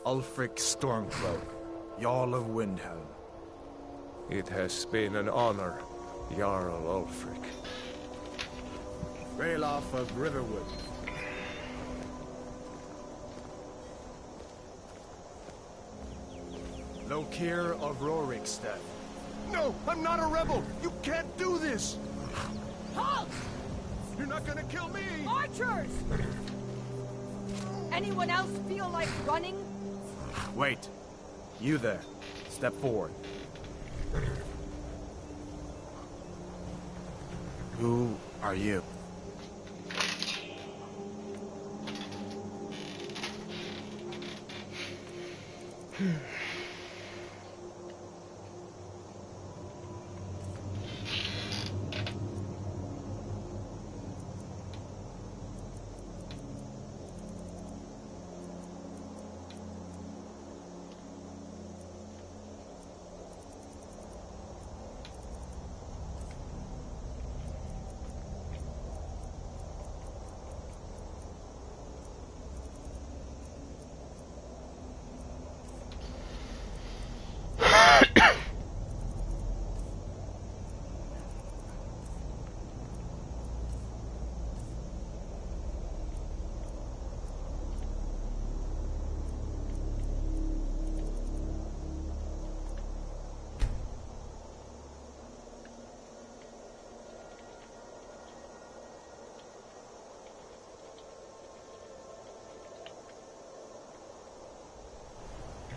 Ulfric Stormcloak, Jarl of Windhelm. It has been an honor, Jarl Ulfric. Ralof of Riverwood. Lokir of Rorikstead. No, I'm not a rebel! You can't do this! Halt! You're not gonna kill me! Archers! Anyone else feel like running? Wait. You there. Step forward. Who are you?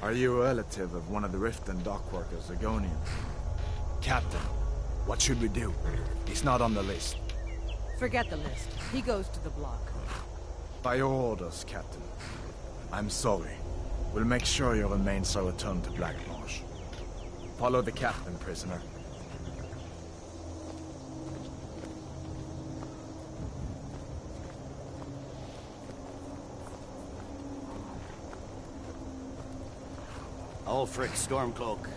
Are you a relative of one of the Riften dockworkers, Agonian? Captain, what should we do? He's not on the list. Forget the list. He goes to the block. By your orders, Captain. I'm sorry. We'll make sure your remains are returned to Blackmarsh. Follow the captain, prisoner. Ulfric Stormcloak.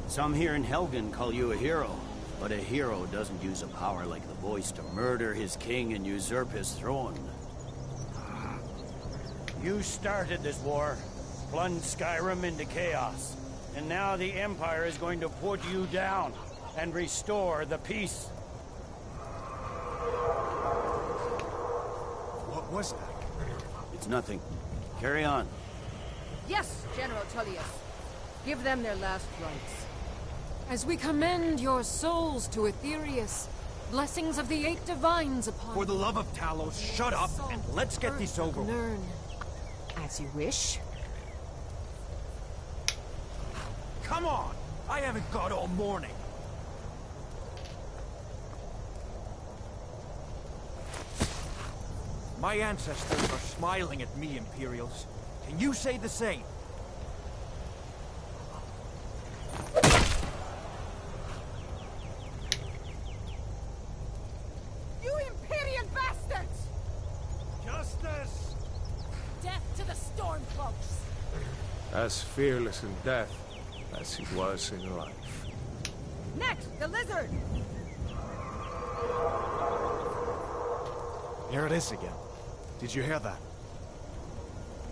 Some here in Helgen call you a hero, but a hero doesn't use a power like the voice to murder his king and usurp his throne. You started this war, plunged Skyrim into chaos, and now the Empire is going to put you down and restore the peace. What was that? It's nothing. Carry on. Yes, General Tullius. Give them their last rites. As we commend your souls to Aetherius, blessings of the 8 divines upon For the love of Talos, shut up and let's get this over with. Nern. As you wish. Come on! I haven't got all morning. My ancestors are smiling at me, Imperials. Can you say the same? You Imperial bastards! Justice! Death to the Stormcloaks! As fearless in death as he was in life. Next, the lizard! Here it is again. Did you hear that?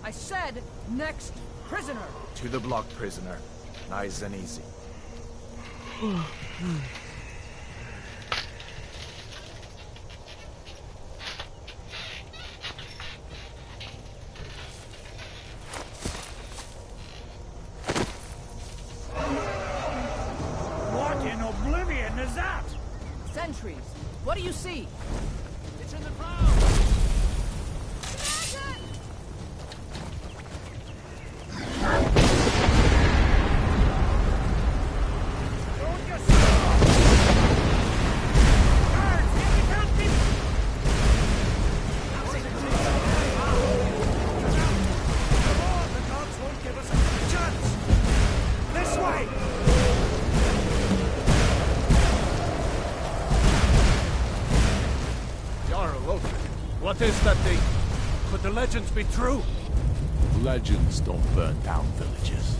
I said, next prisoner! To the block, prisoner. Nice and easy. What in oblivion is that? Sentries, what do you see? It's in the ground! What is that thing? Could the legends be true? Legends don't burn down villages.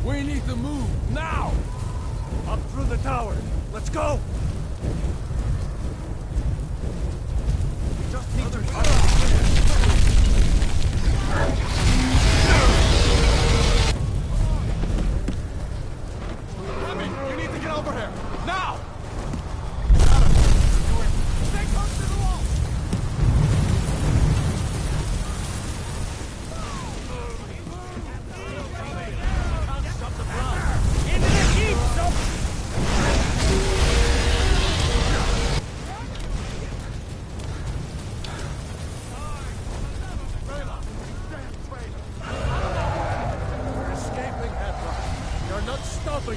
We need to move, now! Up through the tower. Let's go! We just need to...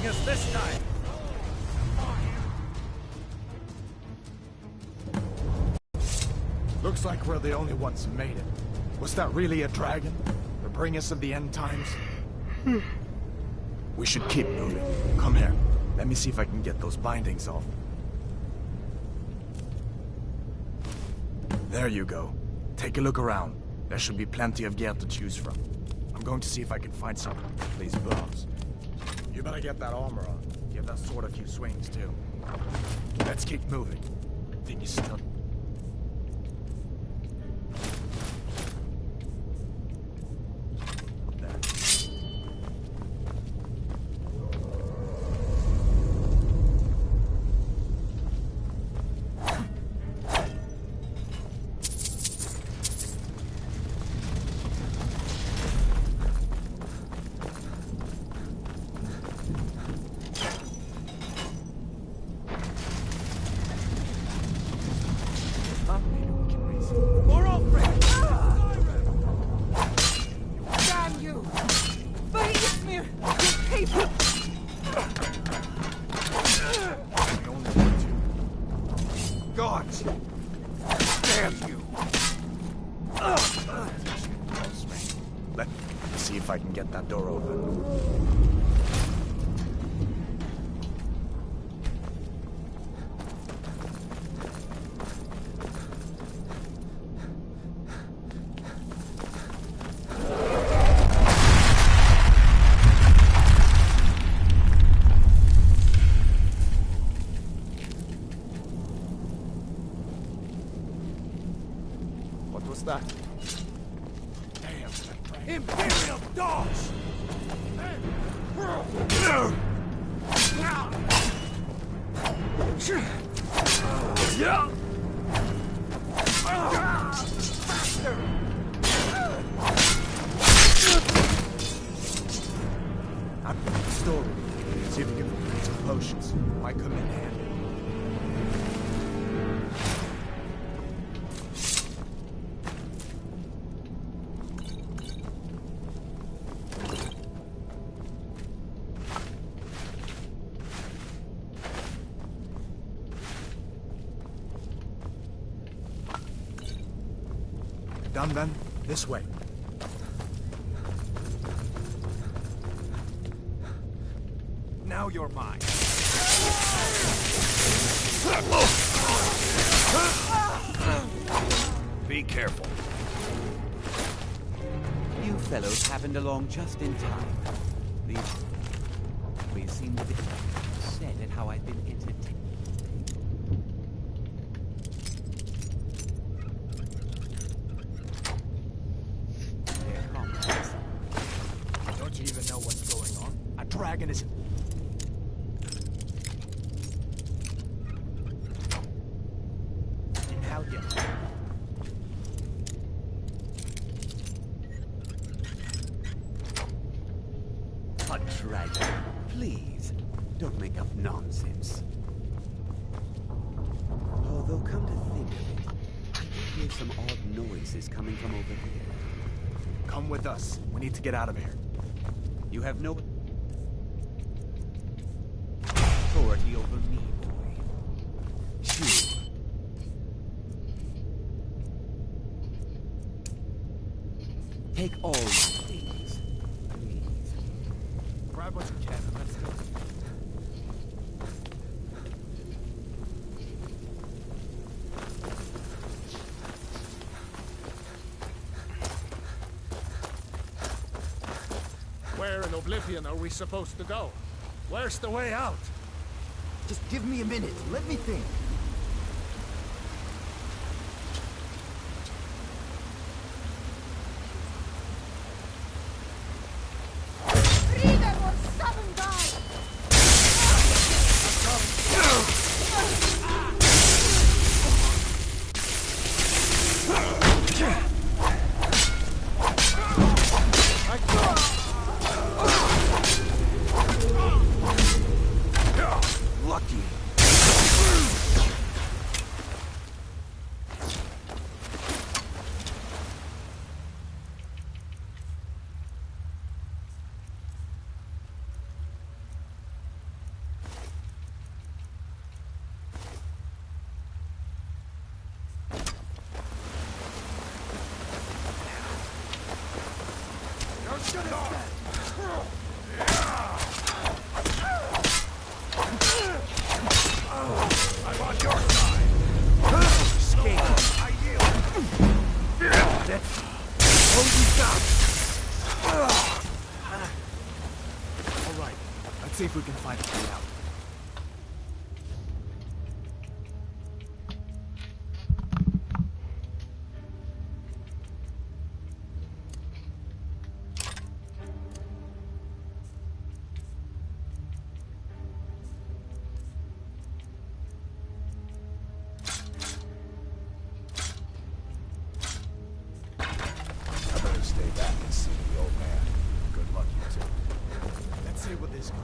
catching us this time. Looks like we're the only ones who made it. Was that really a dragon? The bringers of the end times? We should keep moving. Come here. Let me see if I can get those bindings off. There you go. Take a look around. There should be plenty of gear to choose from. I'm going to see if I can find something to replace gloves. You better get that armor on. Give that sword a few swings, too. Let's keep moving. Thing is still... Up there. Damn you! Vahismir! You people! We only want to. Gods! Damn you! Let me see if I can get that door open. What was that? Damn. Imperial dogs! I'm story. See if you can find some potions. Might come in handy. Done then? This way. Now you're mine. Be careful. You fellows happened along just in time. We seem to be upset at how I've been entertained. Their comrades. Don't you even know what's going on? A dragon is... In hell, yeah. A dragon. Please, don't make up nonsense. Although, come to think of it, I did hear some odd noises coming from over here. Come with us. We need to get out of here. You have no authority over me, boy. Sure. Take all my things, please. Grab what you can and let's go. Where in Oblivion are we supposed to go? Where's the way out? Just give me a minute. Let me think. Reader or seven die! Lucky. I'm on your side. Escape. I yield. That's all you got. All right. Let's see if we can find a way out. Stay back and see the old man. Good luck, you two. Let's see what this goes.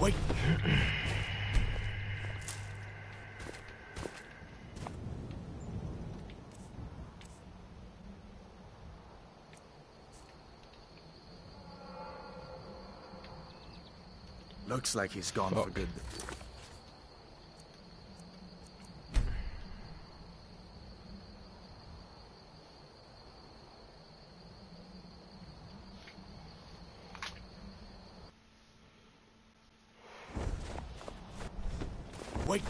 Wait. Looks like he's gone for good. Wait.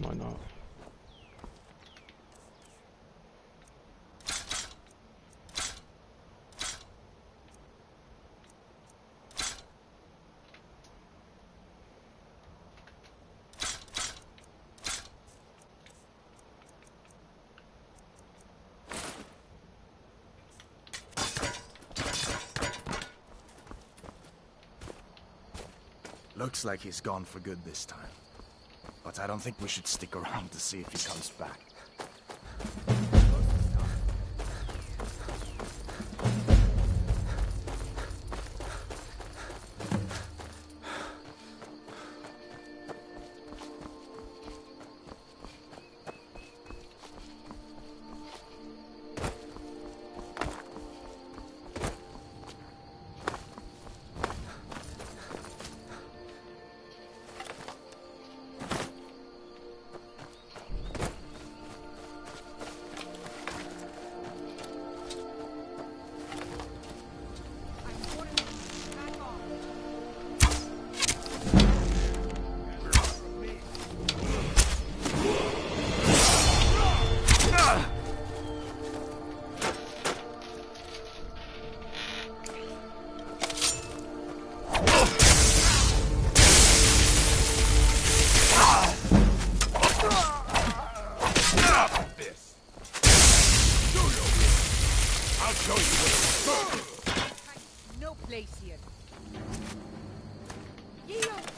Why not? Looks like he's gone for good this time. But I don't think we should stick around to see if he comes back. show you what No place here. Yield!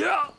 Yeah!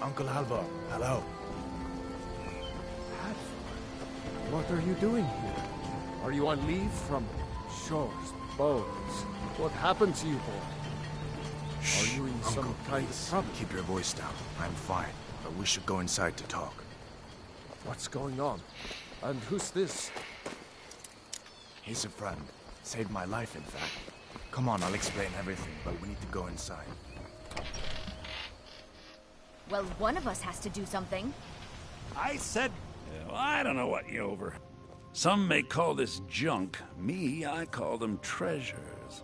Uncle Alvar, hello. What are you doing here? Are you on leave from shores, boats? What happened to you, boy? Are you in some kind of trouble? Keep your voice down. I'm fine, but we should go inside to talk. What's going on? And who's this? He's a friend. Saved my life, in fact. Come on, I'll explain everything, but we need to go inside. Well, one of us has to do something. I said... I don't know what you over. Some may call this junk. Me, I call them treasures.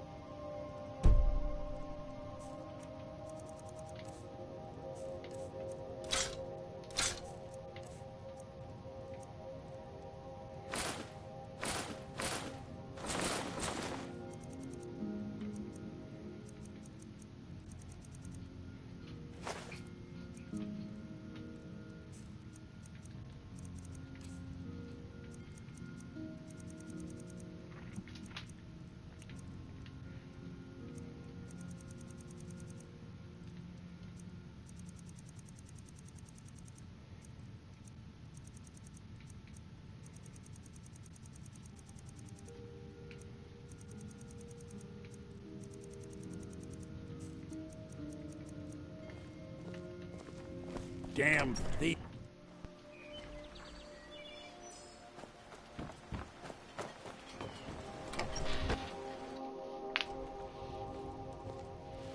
damn thief.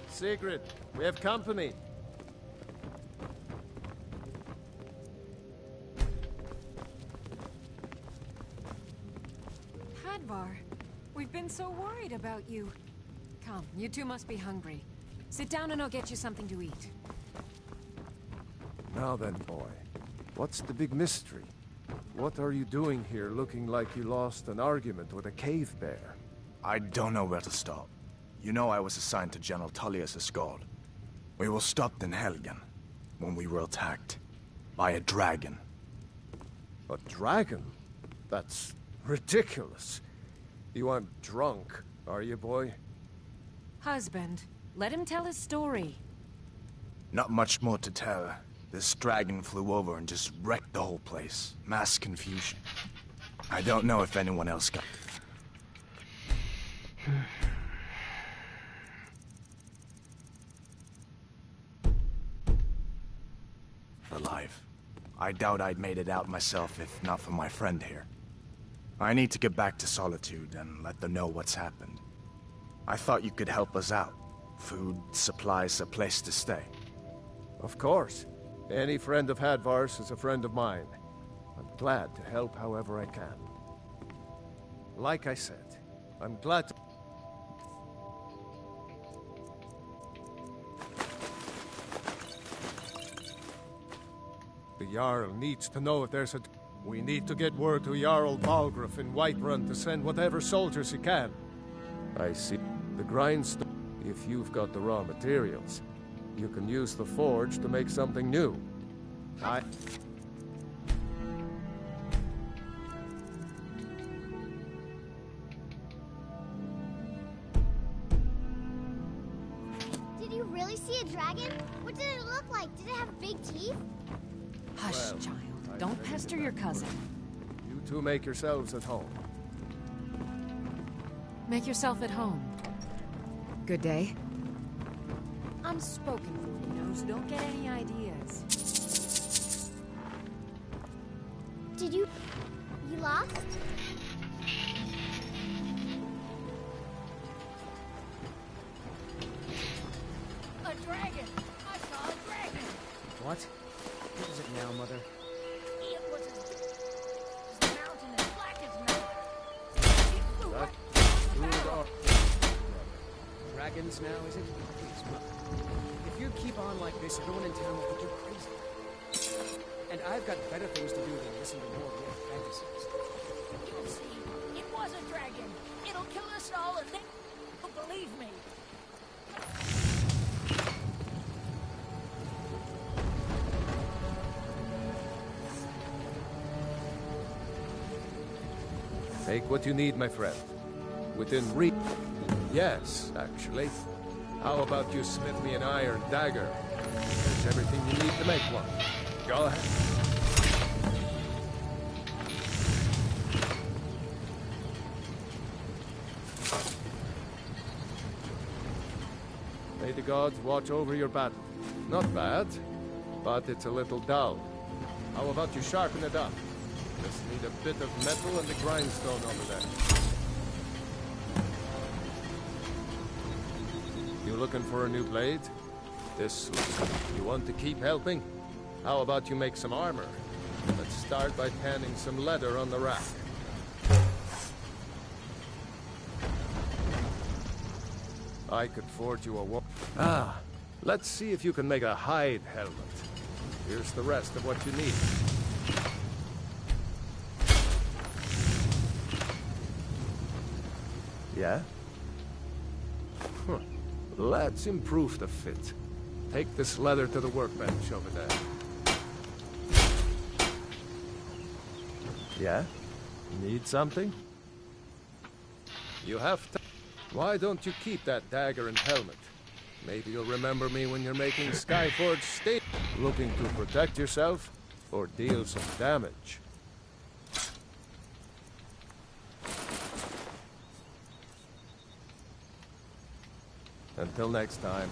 Sigrid, we have company. Hadvar, we've been so worried about you. Come, you two must be hungry. Sit down and I'll get you something to eat. Now then, boy. What's the big mystery? What are you doing here looking like you lost an argument with a cave bear? I don't know where to start. You know I was assigned to General Tullius' guard. We were stopped in Helgen when we were attacked by a dragon. A dragon? That's ridiculous. You aren't drunk, are you, boy? Husband, let him tell his story. Not much more to tell. This dragon flew over and just wrecked the whole place. Mass confusion. I don't know if anyone else got... alive. I doubt I'd made it out myself if not for my friend here. I need to get back to Solitude and let them know what's happened. I thought you could help us out. Food, supplies, a place to stay. Of course. Any friend of Hadvar's is a friend of mine. I'm glad to help however I can. Like I said, I'm glad to... The Jarl needs to know if there's a... We need to get word to Jarl Balgruuf in Whiterun to send whatever soldiers he can. I see. The grindstone... If you've got the raw materials, you can use the forge to make something new. Did you really see a dragon? What did it look like? Did it have big teeth? Hush, Well, child. Don't pester your cousin. You two make yourselves at home. Make yourself at home. Good day. I'm spoken for, you know, so don't get any ideas. Did you... You lost? A dragon! I saw a dragon! What? What is it now, Mother? It was as mountain as black as night. It flew right on the barrel. Dragons now, is it? Please, Mother. If you keep on like this, everyone in town will think you're crazy. And I've got better things to do than listen to more weird fantasies. You'll see. It was a dragon. It'll kill us all and then you'll believe me. Take what you need, my friend. Within reach. Yes, actually. How about you smith me an iron dagger? There's everything you need to make one. Go ahead. May the gods watch over your battle. Not bad, but it's a little dull. How about you sharpen it up? Just need a bit of metal and the grindstone over there. You looking for a new blade? This looks good. You want to keep helping? How about you make some armor? Let's start by panning some leather on the rack. I could forge you a let's see if you can make a hide helmet. Here's the rest of what you need. Yeah? Huh. Let's improve the fit. Take this leather to the workbench over there. Yeah? Need something? You have to... Why don't you keep that dagger and helmet? Maybe you'll remember me when you're making Skyforge state. Looking to protect yourself or deal some damage. Until next time.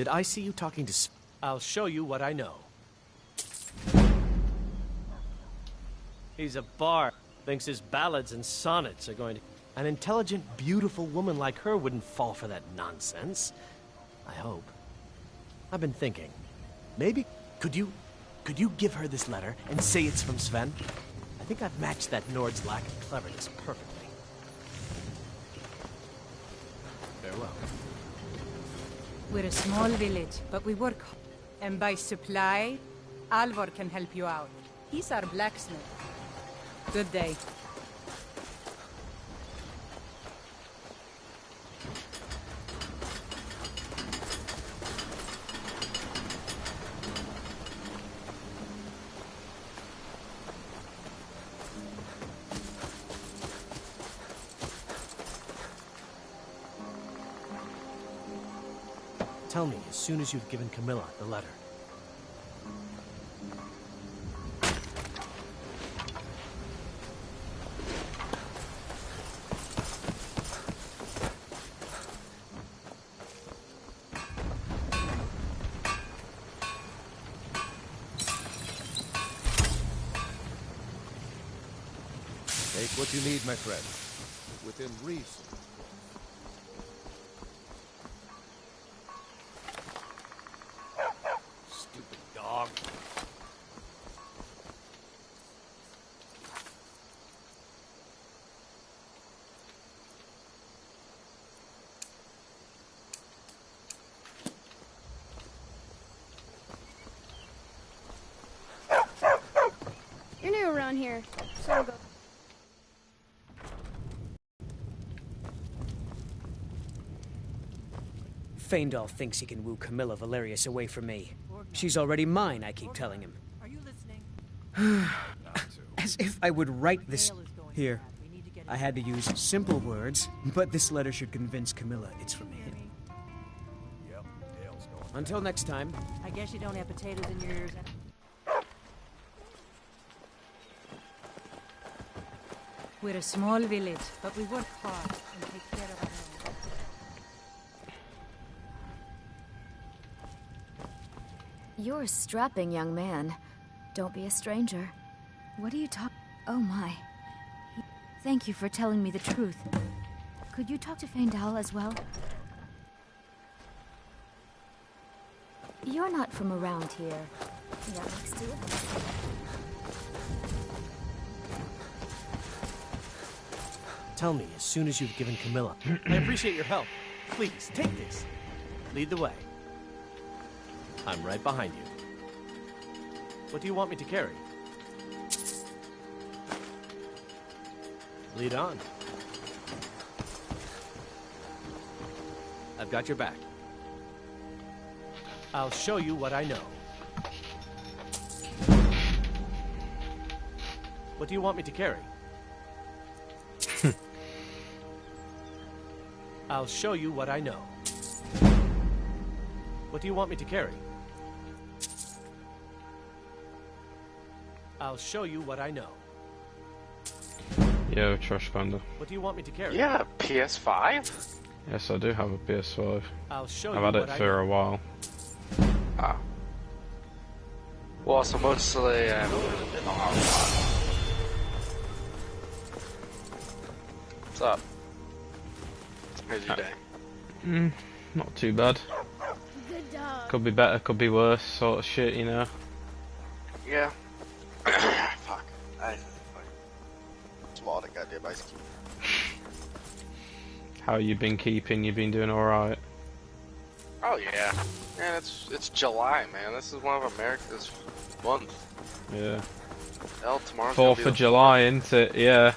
Did I see you talking to... I'll show you what I know. He's a bard. Thinks his ballads and sonnets are going to... An intelligent, beautiful woman like her wouldn't fall for that nonsense. I hope. I've been thinking. Maybe... Could you give her this letter and say it's from Sven? I think I've matched that Nord's lack of cleverness perfectly. Farewell. We're a small village, but we work hard. And by supply, Alvor can help you out. He's our blacksmith. Good day. Tell me as soon as you've given Camilla the letter. Take what you need, my friend. Within reason. Stupid dog. You're new around here, so I'll go. Faendal thinks he can woo Camilla Valerius away from me. She's already mine, I keep telling him. Are you listening? As if I would write this... Here. I had to use simple words, but this letter should convince Camilla it's from him. Until next time. I guess you don't have potatoes in your ears. We're a small village, but we work hard and take care of our own. You're a strapping young man. Don't be a stranger. What are you talking... Oh my. Thank you for telling me the truth. Could you talk to Faendal as well? You're not from around here. That next to you? Tell me as soon as you've given Camilla. I appreciate your help. Please, take this. Lead the way. I'm right behind you. What do you want me to carry? Lead on. I've got your back. I'll show you what I know. What do you want me to carry? I'll show you what I know. What do you want me to carry? I'll show you what I know. Yo, Trash Panda. What do you want me to carry? Yeah, PS5? Yes, I do have a PS5. I'll show I've you had it for a while. Ah. Well, so mostly been on our lot. What's up? How's your day? Not too bad. Good dog. Could be better, could be worse, sort of shit, you know. Yeah. Fuck. It's a lot of goddamn ice cube. How you been keeping? You been doing alright? Oh yeah. Man, it's July, man. This is one of America's month. Yeah. Hell, tomorrow's 4th of July, isn't it? Yeah.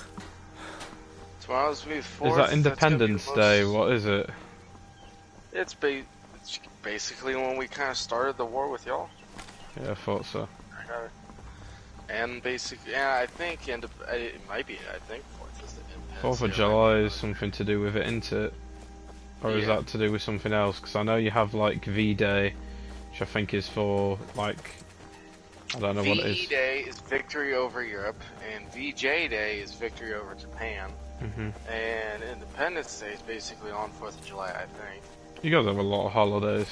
Tomorrow's gonna be the 4th. Is that Independence Day? What is it? It's basically when we kind of started the war with y'all. Yeah, I thought so. And basically, yeah, I think it might be. I think 4th is the Independence 4th of Day, July is something to do with it, isn't it? Or is Yeah. that to do with something else? Because I know you have like V-Day, which I think is for like, I don't know what it is. V-Day is victory over Europe, and VJ Day is victory over Japan. And Independence Day is basically on 4th of July, I think. You guys have a lot of holidays.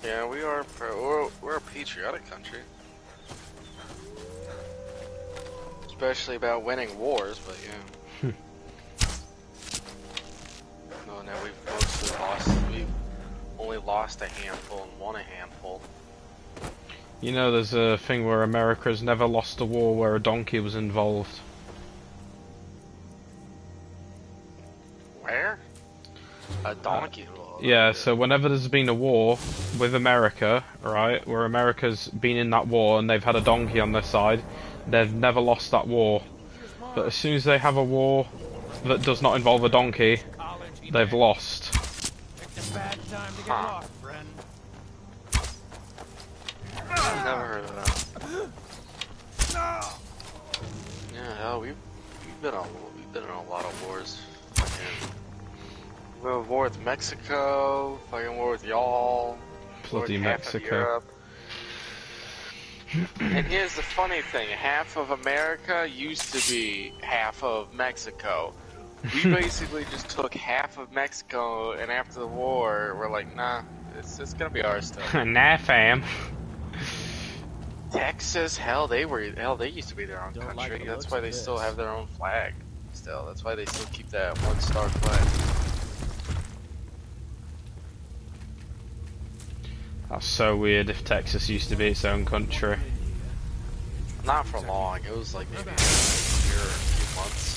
Yeah, we're a patriotic country. Especially about winning wars, but yeah. No, we've mostly lost. We've only lost a handful and won a handful. You know, there's a thing where America's never lost a war where a donkey was involved. Where? A donkey? Yeah, so whenever there's been a war with America, right, where America's been in that war and they've had a donkey on their side, they've never lost that war. But as soon as they have a war that does not involve a donkey, they've lost. Huh. Never heard of that. Yeah, hell, we've been in a lot of wars. We have a war with Mexico, fucking war with y'all. Bloody Mexico. And here's the funny thing, half of America used to be half of Mexico. We basically just took half of Mexico, and after the war, we're like, nah, it's gonna be ours still. Nah, fam. Texas, hell, they used to be their own country. That's why they still have their own flag. Still, that's why they still keep that one-star flag. That's so weird if Texas used to be its own country. Not for long, it was like maybe a year or a few months.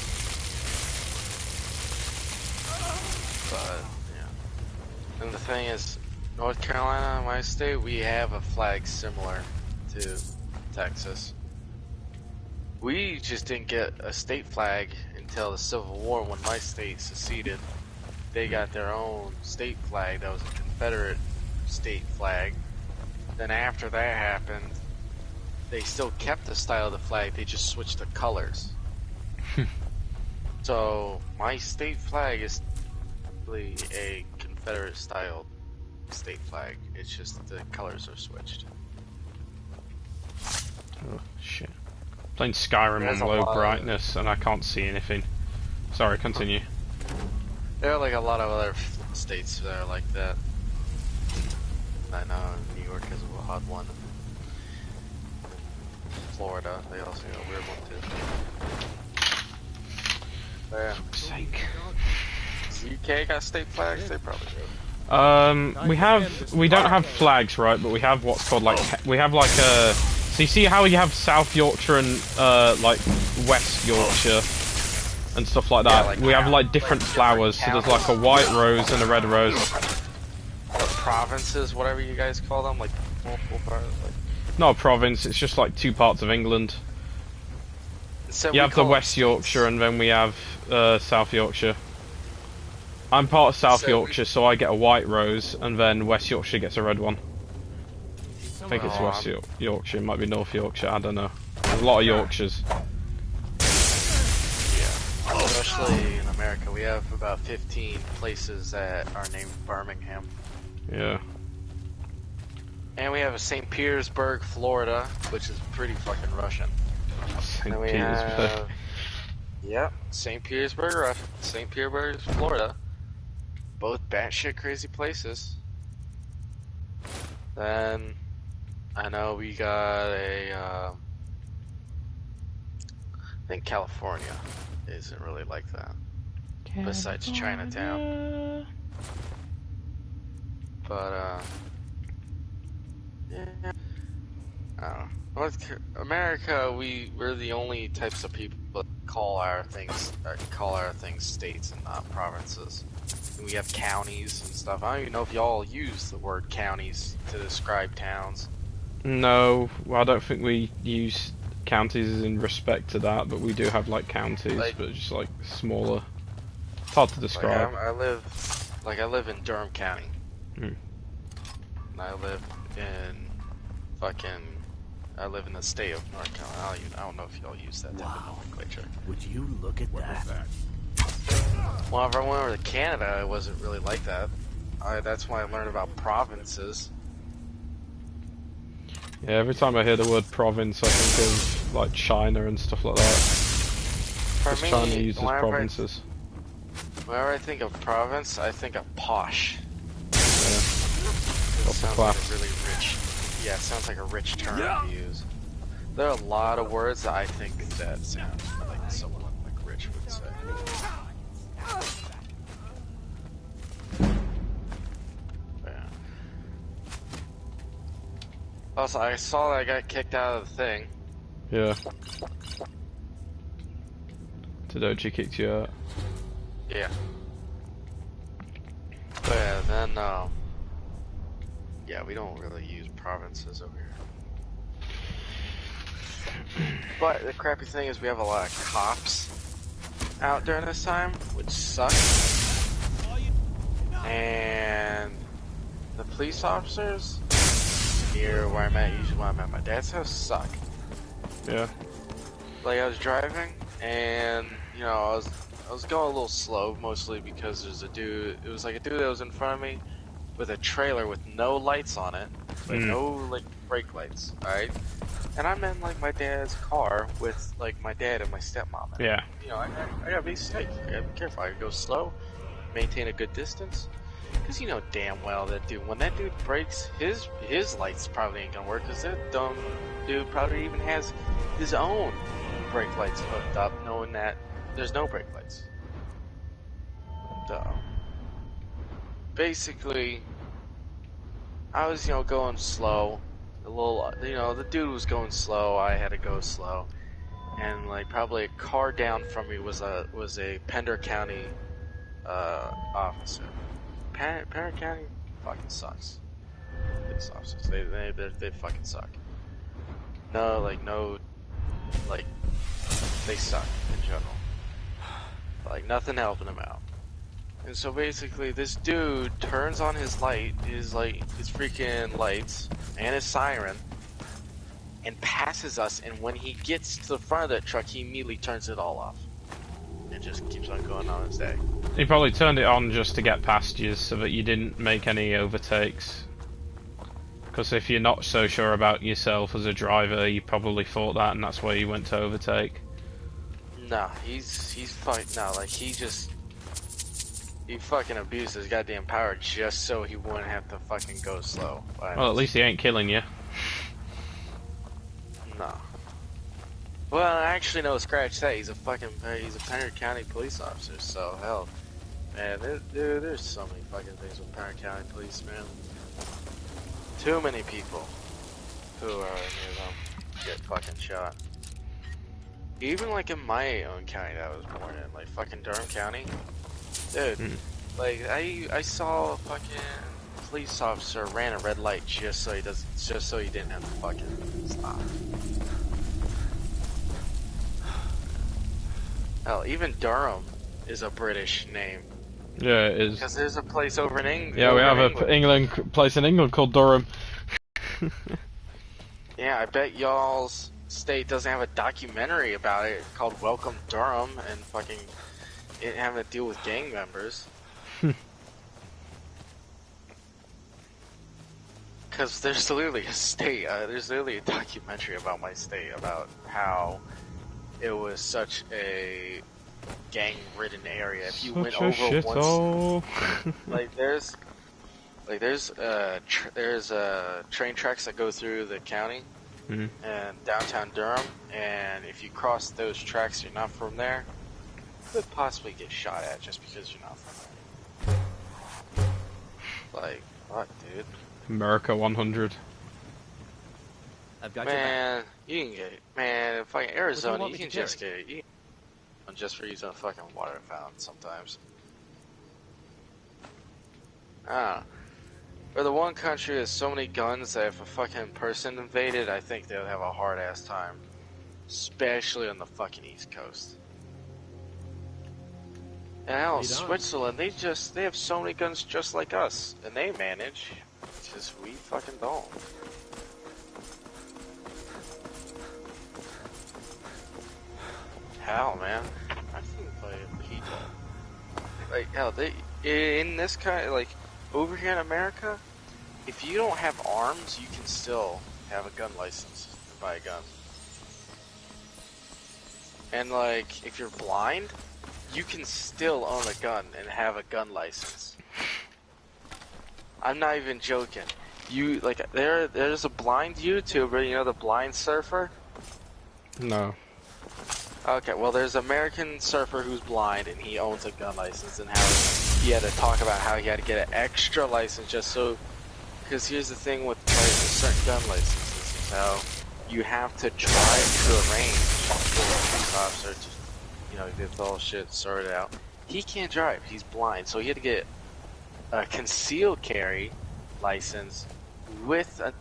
But, yeah. And the thing is, North Carolina, my state, we have a flag similar to Texas. We just didn't get a state flag until the Civil War when my state seceded. They got their own state flag that was a Confederate state flag. Then after that happened, they still kept the style of the flag, they just switched the colors. So my state flag is really a Confederate style state flag. It's just the colors are switched. Oh shit. Playing Skyrim on low brightness and I can't see anything. Sorry, continue. There are like a lot of other states that are like that. I know New York has a hot one. Florida, they also got a weird one too. But yeah. For fuck's sake. UK got state flags? They probably do. We don't have flags, right? But we have what's called like, we have like a, so you see how you have South Yorkshire and like West Yorkshire and stuff like that? Yeah, like we have like different flowers, so there's like a white rose and a red rose. Provinces, whatever you guys call them, like multiple parts, like... Not a province, it's just like two parts of England. So you have the West Yorkshire and then we have South Yorkshire. I'm part of South Yorkshire, so I get a white rose, and then West Yorkshire gets a red one. I think it's West Yorkshire, it might be North Yorkshire, I don't know. There's a lot of Yorkshires. Yeah, especially in America, we have about 15 places that are named Birmingham. Yeah. And we have a St. Petersburg, Florida, which is pretty fucking Russian. St. Petersburg. Yep, St. Petersburg, Florida. Both batshit crazy places. Then, I know we got a, I think California isn't really like that. Besides Chinatown. But, yeah, I don't know. America, we're the only types of people that call our things states and not provinces. And we have counties and stuff. I don't even know if y'all use the word counties to describe towns. No, well, I don't think we use counties in respect to that, but we do have like counties, but just like smaller. It's hard to describe. Like I live in Durham County. Hmm. And I live in I live in the state of North Carolina. I don't know if y'all use that type of nomenclature. Would you look at that? Whenever I went over to Canada, it wasn't really like that. That's when I learned about provinces. Yeah, every time I hear the word province, I think of like China and stuff like that. For me, China uses provinces. Whenever I think of province, I think of posh. Yeah. sounds like a really rich. Yeah, it sounds like a rich term to use. There are a lot of words that I think that sound like someone like Rich would say. Yeah. Also, I saw that I got kicked out of the thing. Yeah. Tadachi kicked you out. Yeah. But yeah, then, yeah, we don't really use provinces over here. But the crappy thing is we have a lot of cops out during this time, which sucks. And the police officers near where I'm at, usually when I'm at my dad's house, suck. Yeah. Like I was driving, and you know, I was going a little slow, mostly because there's a dude. It was like a dude that was in front of me with a trailer with no lights on it, like no like brake lights. All right. And I'm in like my dad's car with like my dad and my stepmom. And, yeah. You know, I gotta be safe. I gotta be careful. I gotta go slow, maintain a good distance. Cause you know damn well that dude, when that dude brakes, his lights probably ain't gonna work. Cause that dumb dude probably even has his own brake lights hooked up, knowing that there's no brake lights. So, basically, I was going slow. A little, the dude was going slow. I had to go slow, and like probably a car down from me was a Pender County officer. Pender County fucking sucks. Police officers, they fucking suck. They suck in general. Like nothing helping them out. And so basically, this dude turns on his freaking lights and his siren, and passes us. And when he gets to the front of that truck, he immediately turns it all off, and just keeps on going on his day. He probably turned it on just to get past you, so that you didn't make any overtakes. Because if you're not so sure about yourself as a driver, you probably thought that, and that's why you went to overtake. Nah, he's fucking he fucking abused his goddamn power just so he wouldn't have to fucking go slow. Well, at least he ain't killing you. No. Well, actually, no, scratch that. He's a Pender County police officer, so hell. Man, there's so many fucking things with Pender County police, man. Too many people who are near them get fucking shot. Even like in my own county that I was born in, like fucking Durham County. Dude, like I saw a fucking police officer ran a red light just so he didn't have to fucking stop. Hell, even Durham is a British name. Yeah, it is. Because there's a place over in England. Yeah, we have a place in England called Durham. Yeah, I bet y'all's state doesn't have a documentary about it called Welcome Durham and fucking it having to deal with gang members. Because there's literally a documentary about my state about how it was such a gang-ridden area. If you went over once, there's train tracks that go through the county and downtown Durham, and if you cross those tracks, you're not from there, you could possibly get shot at just because you're not from there. Like, what, dude? America 100. I've got man, you can get man, fucking Arizona, you can just get it. Just for using a fucking water fountain sometimes. We're the one country with so many guns that if a fucking person invaded, I think they would have a hard ass time. Especially on the fucking East Coast. And hell, Switzerland, they have so many guns just like us. And they manage. It's just we fucking don't. Hell, man. I can play Pizza. Like, hell, in this kind of, like, over here in America, if you don't have arms, you can still have a gun license and buy a gun. And, like, if you're blind, you can still own a gun and have a gun license. I'm not even joking. You like there's a blind YouTuber, you know, the blind surfer? No. Okay, well there's an American surfer who's blind and he owns a gun license, and how he had to talk about how he had to get an extra license just so, because here's the thing with certain gun licenses is how you have to drive to a range for a police officer to, you know, get the whole shit sorted out. He can't drive, he's blind, so he had to get a concealed carry license with a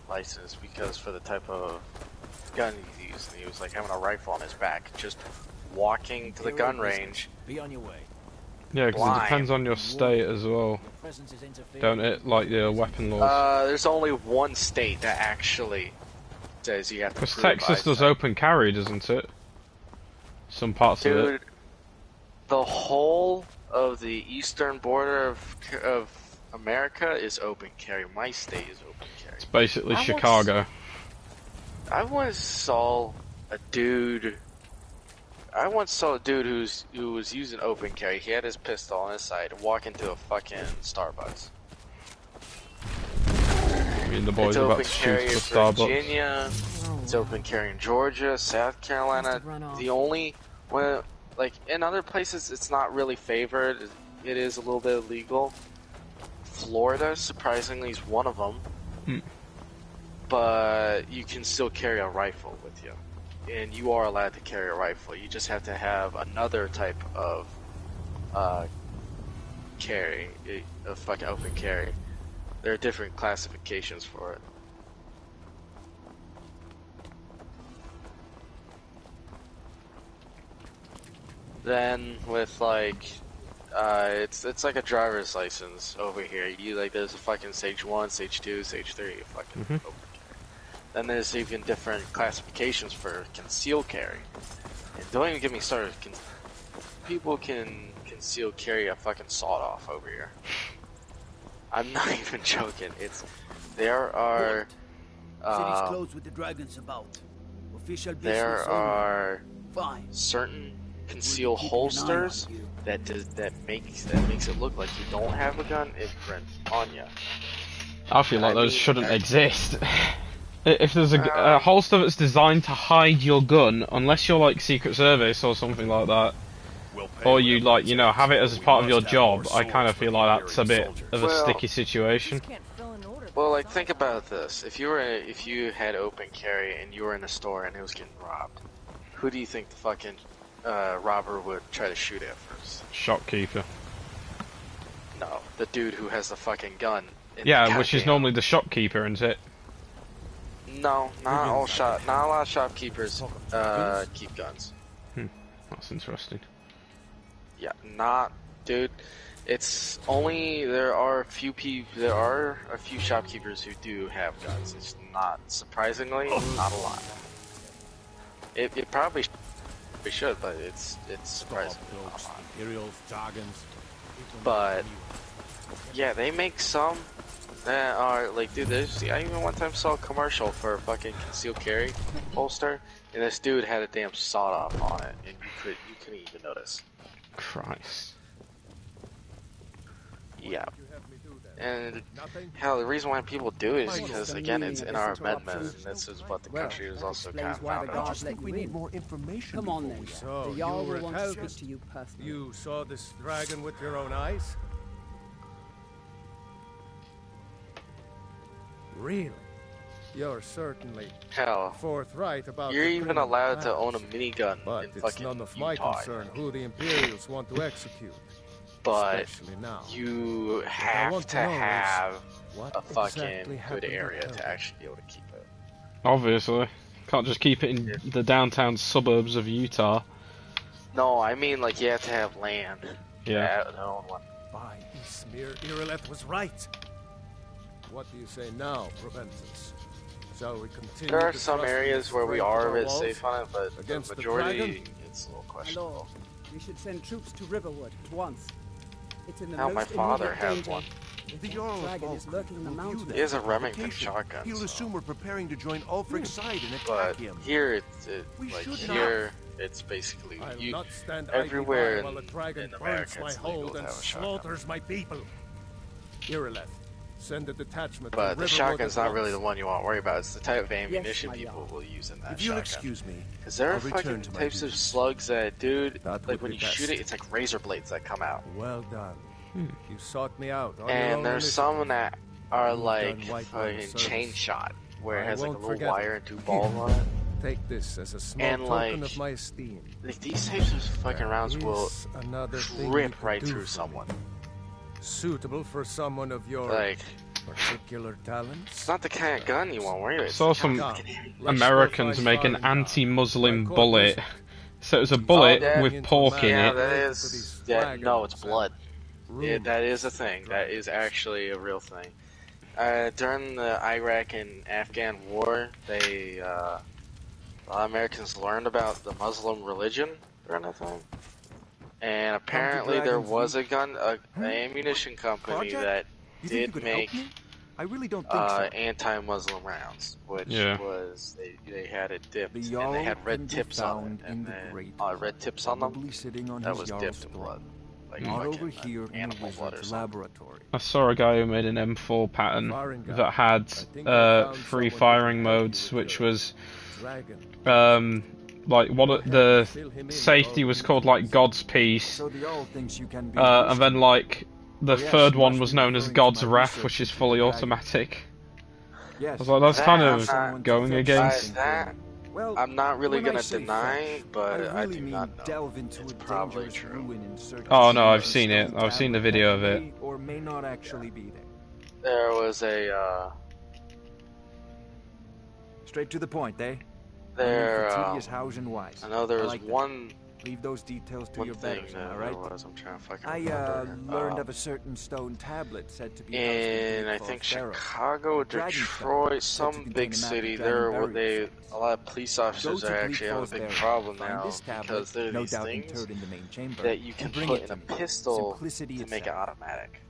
license because for the type of gun he's using. He was like having a rifle on his back, just walking to the gun range. Be on your way. Yeah, because it depends on your state as well. Don't it? Like the weapon laws. There's only one state that actually says you have to. Because Texas does open carry, doesn't it? Some parts of it. The whole of the eastern border of America is open carry. My state is open carry. It's basically Chicago. I once saw a dude who was using open carry. He had his pistol on his side, walk into a fucking Starbucks. I mean, the boys are about to shoot for Starbucks. Virginia, it's open carry in Georgia, South Carolina. The only like in other places, it's not really favored. It is a little bit illegal. Florida, surprisingly, is one of them. But you can still carry a rifle with you, and you are allowed to carry a rifle. You just have to have another type of carry, a fucking open carry. There are different classifications for it. Then with like, it's like a driver's license over here. You like there's a fucking stage 1, stage 2, stage 3, fucking open carry. Then there's even different classifications for concealed carry. And don't even get me started. People can conceal carry a fucking sawed-off over here. I'm not even joking. There are city's closed with the dragons about. Official business there are fine. Certain concealed holsters that makes it look like you don't have a gun imprint on you. I feel like those shouldn't exist. If there's a holster that's designed to hide your gun, unless you're like Secret Service or something like that, or you like, you know, have it as part of your job, I kind of feel like that's a bit of a sticky situation. Well, like think about this: if you had open carry and you were in a store and it was getting robbed, who do you think the fucking robber would try to shoot at first? Shopkeeper. No, the dude who has the fucking gun. Yeah, which is normally the shopkeeper, isn't it? No, not a lot of shopkeepers keep guns. That's interesting. Yeah, dude. It's only there are a few shopkeepers who do have guns. It's not surprisingly not a lot. It probably should, but it's surprisingly not a lot. But yeah, they make some that are like, dude. I even one time saw a commercial for a fucking concealed carry holster, and this dude had a damn sawed off on it, and you couldn't even notice. Christ. Yeah. And hell, the reason why people do it is because, again, it's in our amendment, and this is what the country is also kind of founded on. I think we need more information. Come on then. So, the Jarl will want to speak to you personally. You saw this dragon with your own eyes? Really? You're certainly forthright about. You're even allowed to own a minigun in it's fucking none of my Utah. concern who the Imperials want to execute. But now. you have to have a fucking good area to actually be able to keep it. Obviously. Can't just keep it in the downtown suburbs of Utah. No, I mean like you have to have land. Yeah. To own one. By Ismir, Irileth was right. What do you say now, Proventus? Shall we continue? There are some areas where we are a bit safe on it, but against the majority, the it's a little questionable. We should send troops to Riverwood at once. It's in the Now, my most father immediate has danger. one. The dragon is lurking in the mountains. He has a Remington shotgun. He'll assume we're preparing to join Ulfric's side and But attack him. here, it's basically everywhere in America my hold and have a shotgun. slaughters my people. Irileth, Send a detachment. But the shotgun's not really the one you want to worry about. It's the type of ammunition people will use in that If you'll excuse me, because there are I'll return fucking to my types of duties. slugs that, dude, That like would when be you shoot best. it, it's like razor blades that come out. Well done. You sought me out. On your And own there's initiative. some that are You've like done white run fucking service. chain shot, where it I has like a won't little forget wire it. and two balls on it. Take this as a small And token like, of my esteem. like these types of fucking rounds will Is another thing rip you could right do through for someone. me. Suitable for someone of your Like, particular talents. it's not the kind of gun you want to worry about. It's Saw the some kind of fucking Americans make an anti-Muslim bullet. So it was a bullet with pork in yeah, it. that is. Yeah, no, it's blood. Yeah, that is a thing. That is actually a real thing. During the Iraq and Afghan war, they a lot of Americans learned about the Muslim religion during that time. And apparently there was a an ammunition company that did make I really don't think so. anti-Muslim rounds, which was they had it dipped The and Jarl they had can red be tips on found it, in and the then great red tips on them. probably sitting on That his was Jarl's dipped in throne. blood, like Not fucking over here in the animal blood or wizard's something. laboratory. I saw a guy who made an M4 pattern that had free firing modes, which was like the safety was called like God's Peace, So the Jarl thinks you can be and then like the yes, third you one must was be known as referring to God's my Wrath, research which is into fully the dragon. automatic. Yes. I was like, that's That kind I'm of not- going against. That Well, I'm not really when I gonna say deny, fetch, but I I really do mean not know. delve into It's a probably dangerous true. ruin in search Oh of no, a I've seen it. stone I've seen the tablet video that of it. may or may not actually be there. There was Straight to the point, eh? there. Tedious house and wise. I know there was like that. one. Leave those details to One your thing betters, that am I right? was, I'm trying to fucking I remember. learned of a certain stone tablet said to be In I think Chicago, Detroit, some big city, there were a lot of police officers are actually having a big problem now because there are no these doubt things interred in the main chamber, that you can and bring put it in a to me. pistol Simplicity to make it itself. automatic.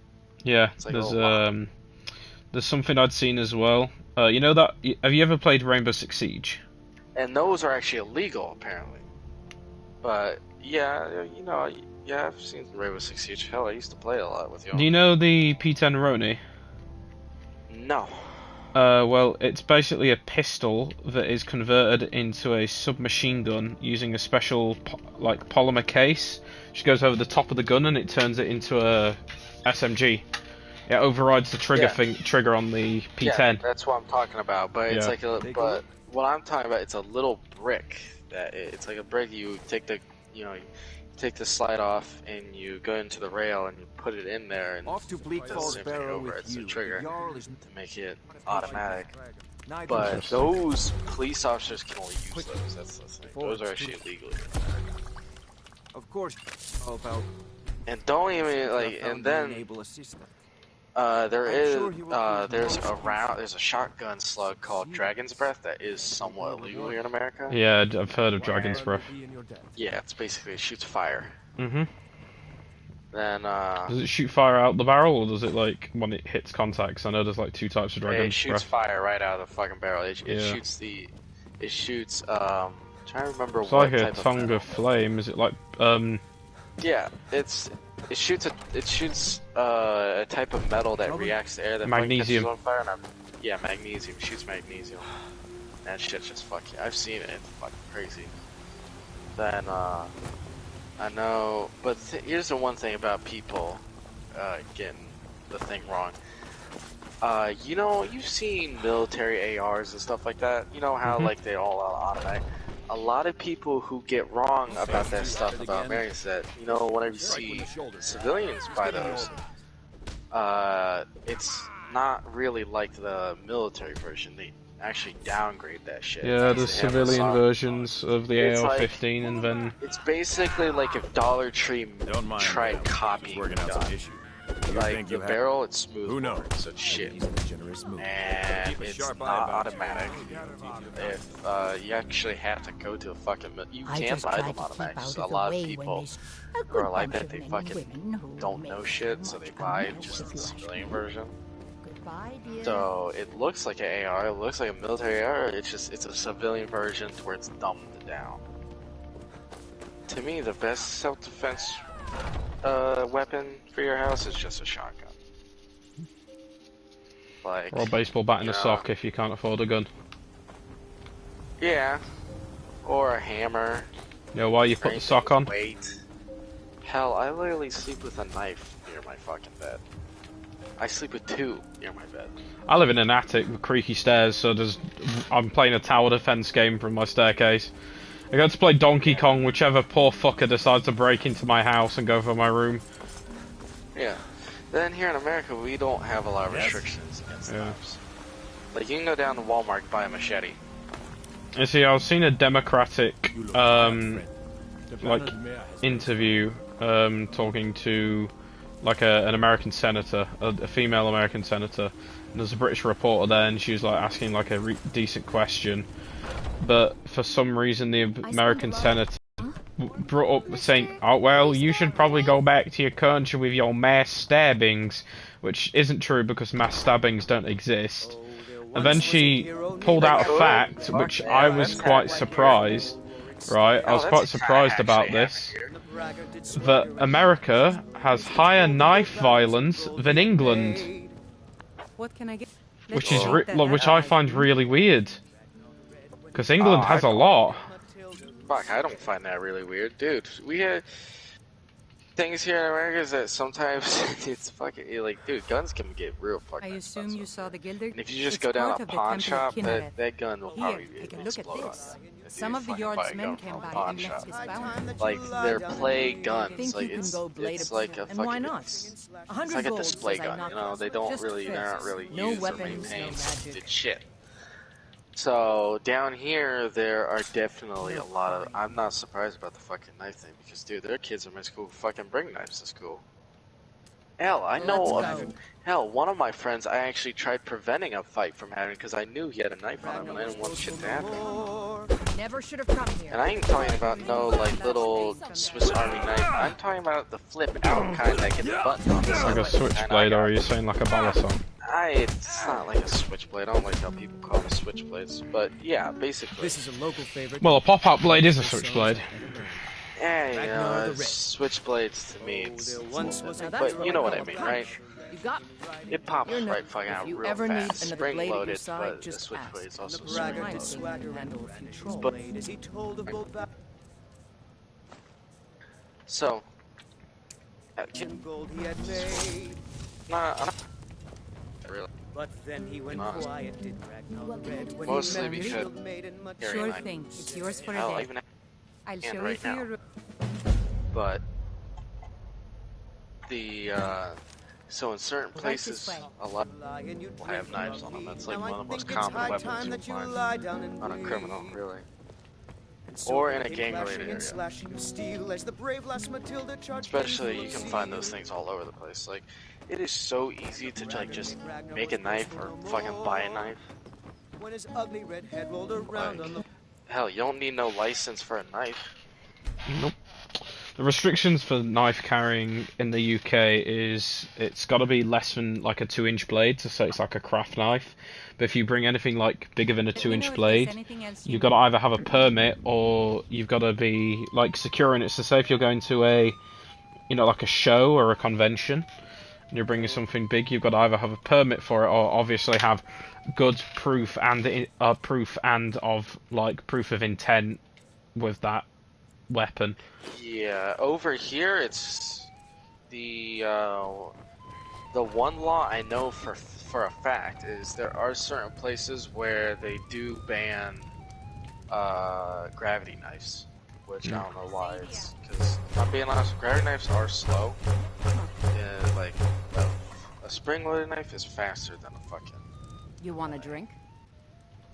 Yeah, It's like there's a lot. there's something I'd seen as well. You know that? Have you ever played Rainbow Six Siege? And those are actually illegal, apparently. But yeah, you know, yeah, I've seen Rainbow Six Siege. Hell, I used to play a lot with you. Do you know the P10 Roni? No. Well, it's basically a pistol that is converted into a submachine gun using a special like polymer case, which goes over the top of the gun and it turns it into a SMG. It overrides the trigger on the P10. Yeah, that's what I'm talking about. But it's Yeah. like but what I'm talking about, it's a little brick that it's like a brick. You take the you take the slide off and you go into the rail and you put it in there and Off to Bleak does the Falls same thing Barrow over. with It's a you. trigger The Jarl is to make it automatic. Neither But is- those police officers can only use those. That's the thing. Those are actually illegal. Of course, about And don't even like. And then enable assistant. there's a shotgun slug called Dragon's Breath that is somewhat illegal here in America. Yeah, I've heard of Dragon's Breath. Yeah, it's basically it shoots fire. Mhm. Then Does it shoot fire out the barrel, or does it like when it hits contacts? I know there's like two types of Dragon's it shoots Breath. fire right out of the fucking barrel. It Yeah. shoots I'm trying to remember It's what like a type tongue of flame. Is it like Yeah, it shoots a type of metal that reacts to air that fucking Magnesium. catches on fire. Yeah, magnesium. It shoots magnesium. That shit's just fucking. I've seen it. It's fucking crazy. Then I know, but here's the one thing about people getting the thing wrong. You know, you've seen military ARs and stuff like that. You know how like they all automatic. A lot of people who get wrong about that stuff about Americans that, you know, whenever you see civilians buy those, it's not really like the military version. They actually downgrade that shit. yeah, They there's have a civilian song. versions of the It's AR-15, and then It's basically like if Dollar Tree tried copying the gun. Like the barrel, it's smooth. Who knows? So it's shit. And it's not automatic. If you actually have to go to a fucking, you can buy them automatic. Just a lot of people who are like that, they fucking don't know shit, so they buy just the civilian version. So it looks like an AR, it looks like a military AR. It's a civilian version to where it's dumbed down. To me, the best self-defense weapon for your house is just a shotgun. Like, Or a baseball bat in you a know, sock if you can't afford a gun. Yeah. Or a hammer. Yeah, why you put the sock on? Weight. Hell, I literally sleep with a knife near my fucking bed. I sleep with two near my bed. I live in an attic with creaky stairs, so I'm playing a tower defense game from my staircase. I got to play Donkey Kong, whichever poor fucker decides to break into my house and go for my room. Yeah. Then here in America, we don't have a lot of restrictions against knives. Like, you can go down to Walmart and buy a machete. You see, I was seeing a Democratic, like, interview, talking to, like, an American senator, a female American senator. And there's a British reporter there, and she was, like, asking, like, a decent question. But for some reason, the American senator brought up saying, "Oh well, you should probably go back to your country with your mass stabbings," which isn't true because mass stabbings don't exist. And then she pulled out a fact, which I was quite surprised. Right, I was quite surprised about this. That America has higher knife violence than England, What can I get? which is which I find really weird. Because England has a lot. Fuck, I don't find that really weird. Dude, we have things here in America is that sometimes it's fucking, like, dude, guns can get real fucking I assume you saw the Gilder. And if you just go down a pawn shop, that gun will probably explode on you. Some of the yardsmen came by and left his bounty. Like, they're play guns. Like, it's like a and why fucking... not? It's like a display gun, you know? They don't really, they're not really used or maintained. It's shit. So, down here, there are definitely a lot of... I'm not surprised about the fucking knife thing, because, dude, there are kids in my school who fucking bring knives to school. Hell, I know of... Hell, one of my friends, I actually tried preventing a fight from happening, because I knew he had a knife on him, and I didn't want shit to happen. Never should have come here. And I ain't talking about no, like, little Swiss Army knife. I'm talking about the flip-out kind that gets button on the side. Like a switchblade, or are you saying like a balisong? It's not like a switchblade. I don't like how people call them switchblades. But yeah, basically. This is a local favorite. Well, a pop-up blade is a switchblade. Yeah, you know, switchblades to me, but you know what I mean, right? It pops right fucking out real fast. Spring-loaded, but the switchblade's also spring-loaded. So, but then he went quiet, did Ragnar the Red. Mostly because Sure thing. It's yours for a day. I'll show you to your room. But the so in certain places, a lot will have knives on them. That's like one of the most common weapons you'll find on a criminal, really. Or in a gang-related area. Especially, you can find those things all over the place. Like, it is so easy to like just make a knife or fucking buy a knife. Like, hell, you don't need no license for a knife. Nope. The restrictions for knife carrying in the UK is it's got to be less than like a 2-inch blade, so it's like a craft knife. But if you bring anything like bigger than a 2-inch blade, you've got to either have a permit or you've got to be like securing it. So say if you're going to a, you know, like a show or a convention, and you're bringing something big, you've got to either have a permit for it or obviously have good proof and proof of intent with that weapon. Yeah, over here it's the one law I know for a fact is there are certain places where they do ban gravity knives, which I don't know why. It's because I'm being honest, gravity knives are slow. Yeah, like a spring-loaded knife is faster than a fucking. You want a drink?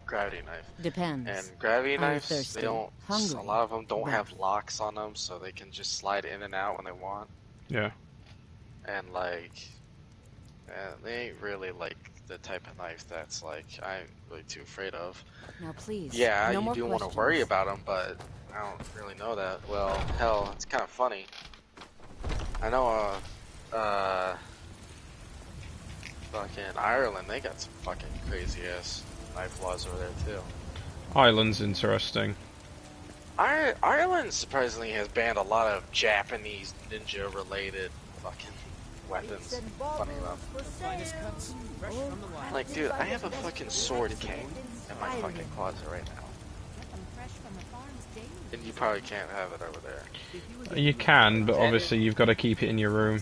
Gravity knife. Depends. And gravity Are you knives, thirsty? they don't. Hungry? A lot of them don't have locks on them, so they can just slide in and out when they want. Yeah. And like, they ain't really like the type of knife that's like I'm really too afraid of. Now please. Yeah, no you more do want to questions. worry about them, but I don't really know that. Well, hell, it's kind of funny. I know, fucking Ireland, they got some fucking crazy ass knife laws over there too. Ireland's interesting. Ireland surprisingly has banned a lot of Japanese ninja related fucking weapons. Funny enough. Like, dude, I have a fucking sword king in my fucking closet right now. And you probably can't have it over there. You can, but obviously you've got to keep it in your room.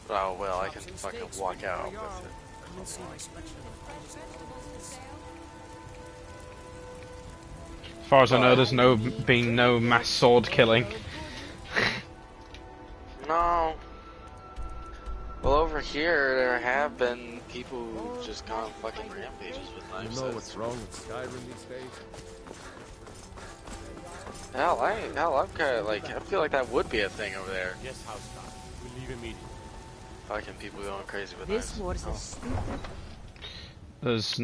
Oh well, I can fucking walk out with it. As far as I know, there's been no mass sword killing. No. Well, over here there have been people who've just gone fucking rampages with knives. You know what's wrong with Skyrim these days? Hell, I'm kind of like, I feel like that would be a thing over there. Yes, housetop. We leave immediately. Fucking people going crazy with This knives. war is stupid. There's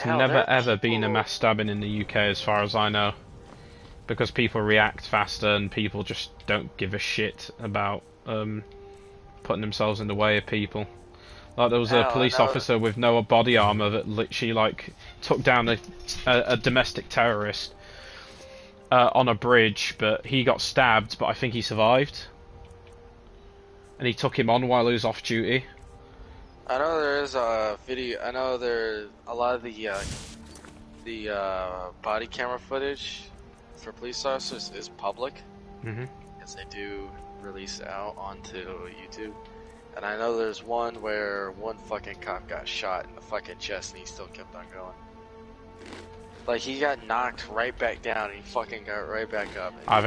Hell, never there are ever been a people- mass stabbing in the UK as far as I know. Because people react faster and people just don't give a shit about putting themselves in the way of people. Like there was a police officer with no body armor that literally like took down a domestic terrorist on a bridge, but he got stabbed, but I think he survived. And he took him on while he was off duty. I know there is a video. I know there a lot of the body camera footage for police officers is public, because they do release it out onto YouTube. And I know there's one where one fucking cop got shot in the fucking chest and he still kept on going. Like he got knocked right back down and he fucking got right back up. I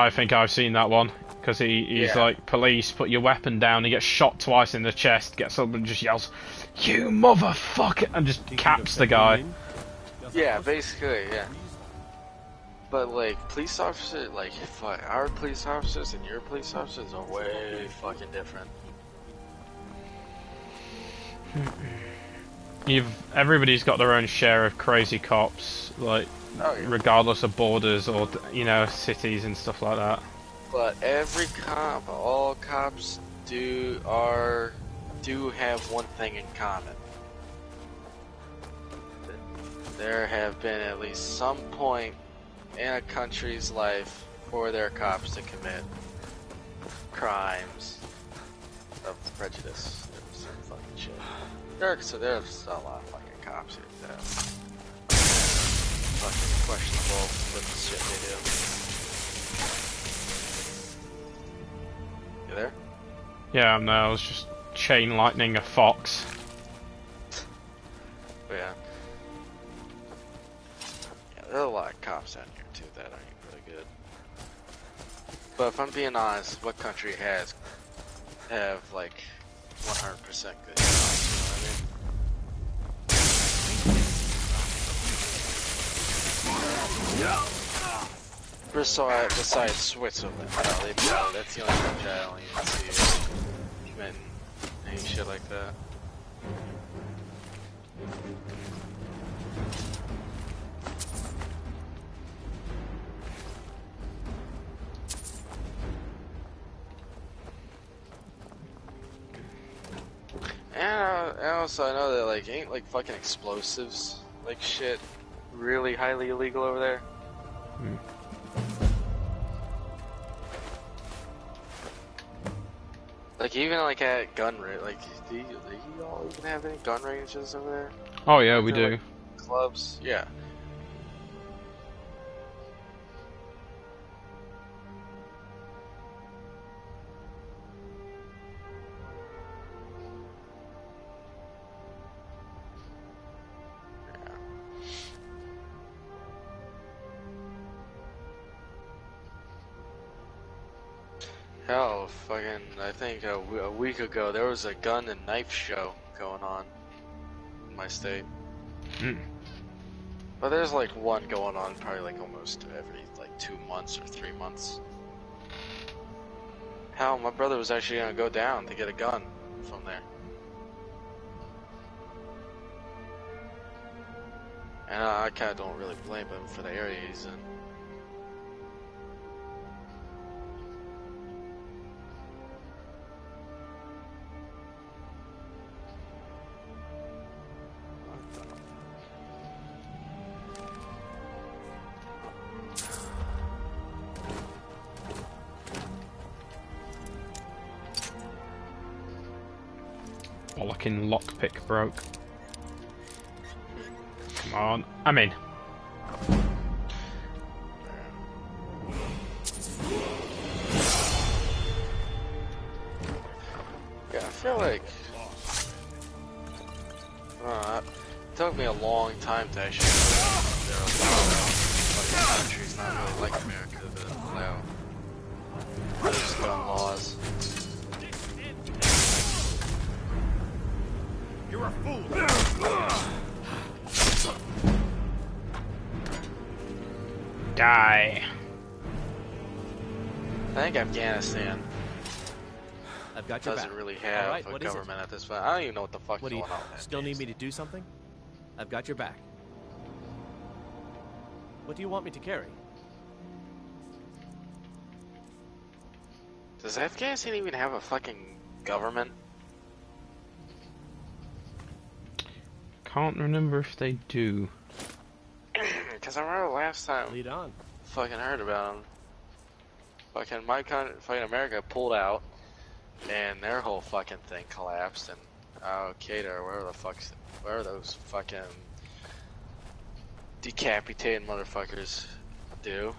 think I've seen that one, because he's like, police, put your weapon down. He gets shot twice in the chest, gets up and just yells, "You motherfucker!" and just caps the guy. Yeah, basically, yeah. But like police officers, like fuck, our police officers and your police officers are way fucking different. Everybody's got their own share of crazy cops, like regardless of borders or cities and stuff like that. But every cop, all cops do have one thing in common. There have been at least some point in a country's life for their cops to commit crimes of prejudice or some fucking shit. There's a lot of fucking cops here that are fucking questionable with the shit they do. You there? Yeah, no, I was just chain lightning a fox. But yeah. There are a lot of cops out here too that aren't really good. But if I'm being honest, what country have like 100% good cops, you know what I mean? Besides Switzerland, that's the only country I don't even see committing any shit like that. And also I know that like ain't like fucking explosives like shit really highly illegal over there. Like even like at gun range, like do you all even have any gun ranges over there? Oh yeah, we do. Like, clubs, yeah. Hell, fucking, I think a week ago there was a gun and knife show going on in my state. But there's like one going on probably like almost every like 2 months or 3 months. Hell, my brother was actually gonna go down to get a gun from there. And I kinda don't really blame him for the area he's in. fucking lockpick broke. Come on, I'm in. Yeah, I feel like it took me a long time to actually there are a lot of countries not really like America to allow those gun laws. You're a fool! Die. I think Afghanistan I've got your doesn't back. really have All right, a what is it? government at this point. I don't even know what the fuck's What do you going on. still need me to do something? I've got your back. What do you want me to carry? Does Afghanistan even have a fucking government? Can't remember if they do. Because I remember last time Lead on. fucking heard about them. Fucking my country, fucking America pulled out, and their whole fucking thing collapsed, and Al-Qaeda, where are those fucking decapitating motherfuckers do?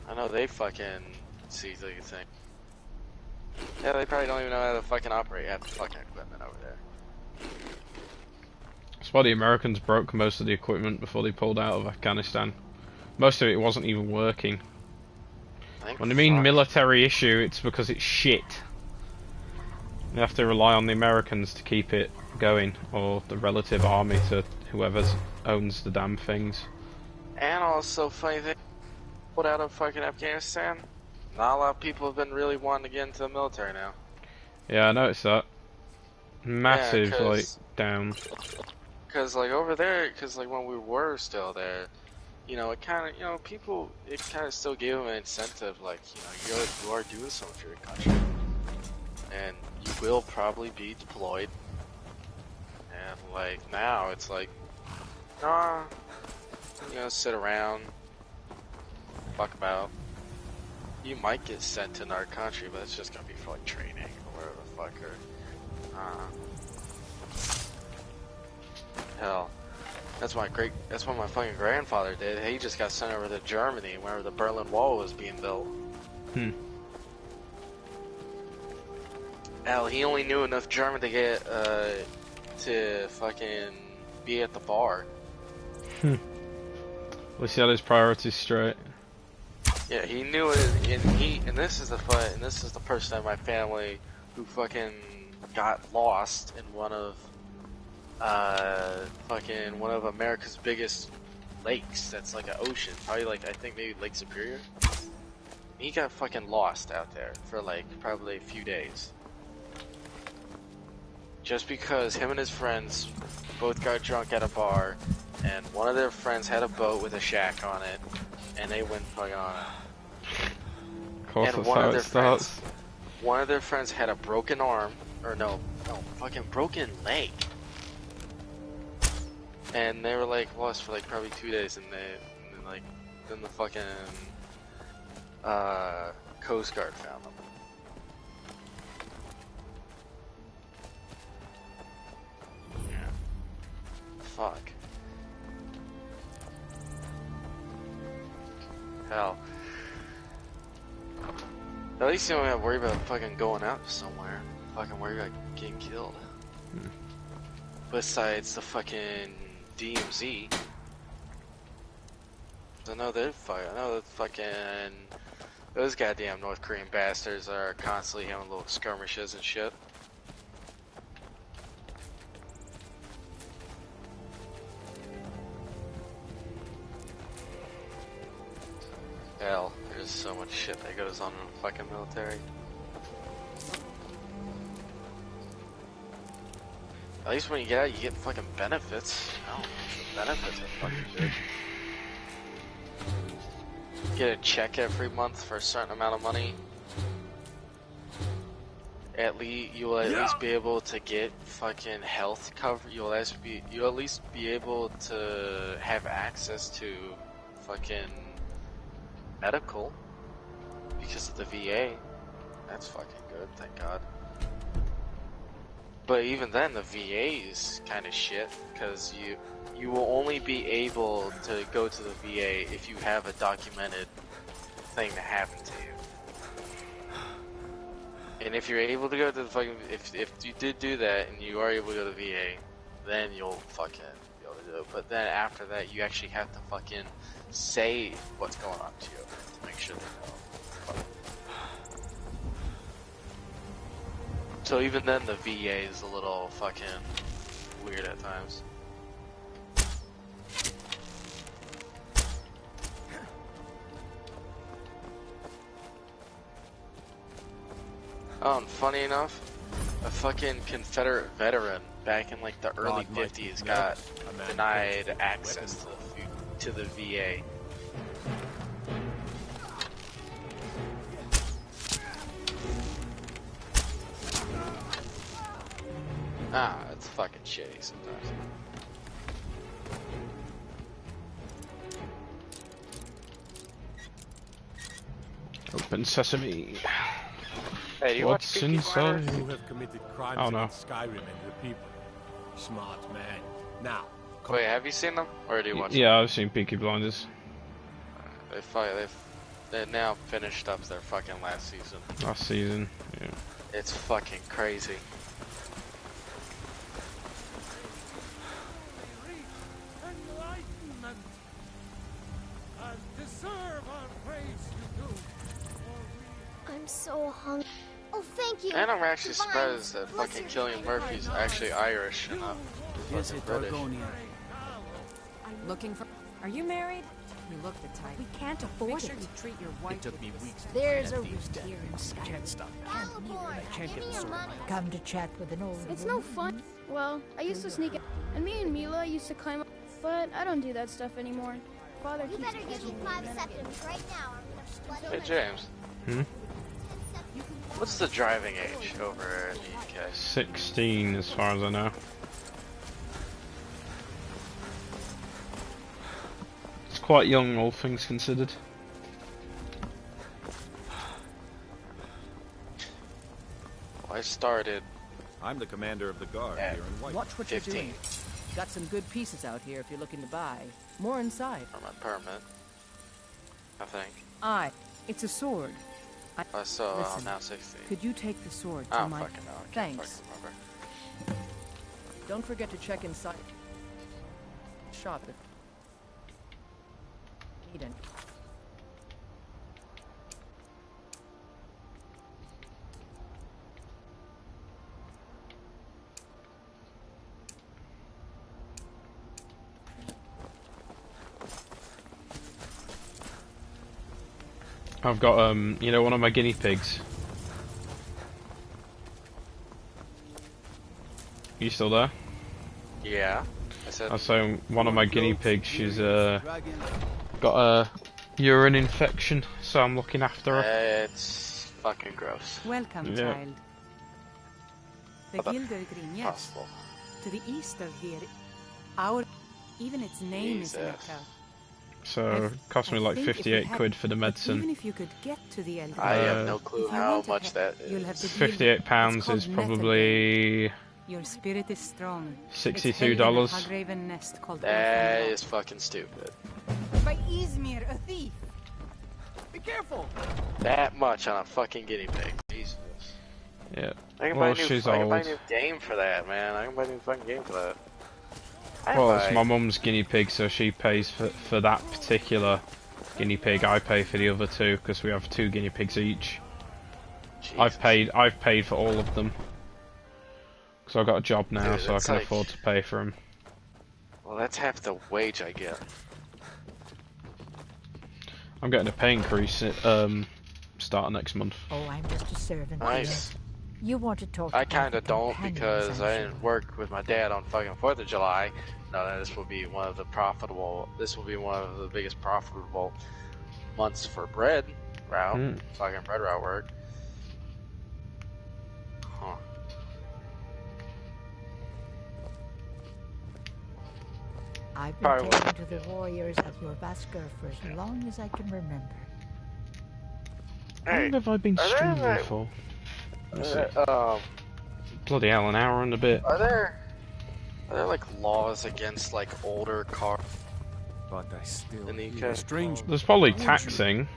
I know they fucking see the thing. Yeah, they probably don't even know how to fucking operate half the fucking equipment over there. That's why the Americans broke most of the equipment before they pulled out of Afghanistan. Most of it wasn't even working. When I mean military issue, it's because it's shit. You have to rely on the Americans to keep it going, or the relative army to whoever owns the damn things. And also, funny thing, pulled out of fucking Afghanistan, not a lot of people have been really wanting to get into the military now. Yeah, I noticed that. Massive, Yeah, like, down. Because, like, over there, because, like, when we were still there, you know, it kind of, you know, people, it kind of still gave them an incentive, like, you know, you are doing something for your country. And you will probably be deployed. And, like, now, it's like, nah, you know, sit around, fuck about. You might get sent to another country, but it's just gonna be for, like, training, or whatever the fuck, hell. That's what my fucking grandfather did. He just got sent over to Germany whenever the Berlin Wall was being built. Hell, he only knew enough German to get, to fucking be at the bar. Let's see how his priorities straight. Yeah, he knew it, and this is the person in my family who fucking got lost in one of America's biggest lakes. That's like an ocean, probably like, I think maybe Lake Superior. He got fucking lost out there for like probably a few days. Just because him and his friends both got drunk at a bar, and one of their friends had a boat with a shack on it, and they went fucking on it. Of course, that's how it starts. One of their friends had a broken arm, or no, fucking broken leg. And they were like lost for like probably 2 days, and then the fucking Coast Guard found them. Yeah. Fuck. Hell. At least you don't have to worry about fucking going out somewhere. Fucking worry about getting killed. Besides the fucking DMZ. I know they're fucking those goddamn North Korean bastards are constantly having little skirmishes and shit. Hell, there's so much shit that goes on in the fucking military. At least when you get out, you get fucking benefits. Oh, the benefits are fucking good. Get a check every month for a certain amount of money. You will at least be able to get fucking health cover. You'll at least be able to have access to fucking medical because of the VA. That's fucking good, thank God. But even then, the VA is kind of shit, because you will only be able to go to the VA if you have a documented thing that happened to you. And if you're able to go to the fucking, if you did do that and you are able to go to the VA, then you'll fucking be able to do it. But then after that, you actually have to fucking say what's going on to you to make sure they know. So even then, the VA is a little fucking weird at times. Oh, and funny enough, a fucking Confederate veteran back in like the early 50s got denied access to the VA. Ah, it's fucking shitty sometimes. Open sesame. Hey, you What's watch Peaky inside? You have committed crimes Oh no. against Skyrim and your people. Smart man. Now, Wait, have you seen them, or do you watch Yeah, I've seen Peaky Blinders. them? They now finished up their fucking last season. Last season, yeah. It's fucking crazy. I'm so hungry. Oh, thank you. And I'm actually Divine, surprised that bless fucking your Killian tender Murphy's heart. actually Irish and not fucking British. Looking for... Are you married? You look the type. We can't afford Make sure it. you treat your wife. It took me weeks to There's a find that rift thieves' here in Skyrim. Can't stop. Can't give me your money. Come to chat with an old It's no fun. Well, I used to sneak it, and me and Mila used to climb up, but I don't do that stuff anymore. Father You keeps better give me 5 seconds right now. I'm gonna Hey James, Hmm? what's the driving age over in the UK? 16 as far as I know. It's quite young, all things considered. I started. I'm the commander of the guard at here in White. Watch what 15. you're doing. Got some good pieces out here if you're looking to buy. More inside. For my permit, I think. Aye, it's a sword. So Listen, I'm now 16. Could you take the sword I to don't my... fucking know. I can't Thanks. fucking remember. Don't forget to check inside. Shop if... Need any. I've got, you know, one of my guinea pigs. You still there? Yeah. I said. So one of my guinea pigs, she's got a urine infection, so I'm looking after her. It's fucking gross. Welcome, Yeah. child. The Gildergreen, yes. Possible. To the east of here. Even its name is an Jesus. echo. So it cost me like think if we 58 had- quid for the Even medicine. if you could get to the Elder I have Uh, no clue if you how want to much that you'll have is. to deal with- £58 it's called is metal. probably Your spirit is strong. $62. It's held in a Hagraven nest called That Elfenlock. is fucking stupid. By Izmir, a thief. Be careful. That much on a fucking guinea pig. Jesus. Yeah. I can Well, buy a new, she's I can buy a old. new game for that, man. I can buy a new fucking game for that. I Well, buy- it's my mum's guinea pig, so she pays for that particular guinea pig. I pay for the other two because we have 2 guinea pigs each. I've paid for all of them because I've got a job now, Dude, so I it's can like- afford to pay for them. Well, that's half the wage I get. I'm getting a pay increase at starting next month. Oh, I'm just a servant. Nice. Here. You want to talk I to kind the of don't companions, because I'm I sure. didn't work with my dad on fucking 4th of July. No, this will be one of the profitable. This will be one of the biggest profitable months for bread route. Fucking bread route work. Huh. I've been Probably taken to the warriors of your Vasker for as long as I can remember. How long have I been are there streaming like- for? Let's see. Bloody hell, an hour and a bit. Are there like laws against like older cars? But I still in the hear UK? strange. There's probably taxing.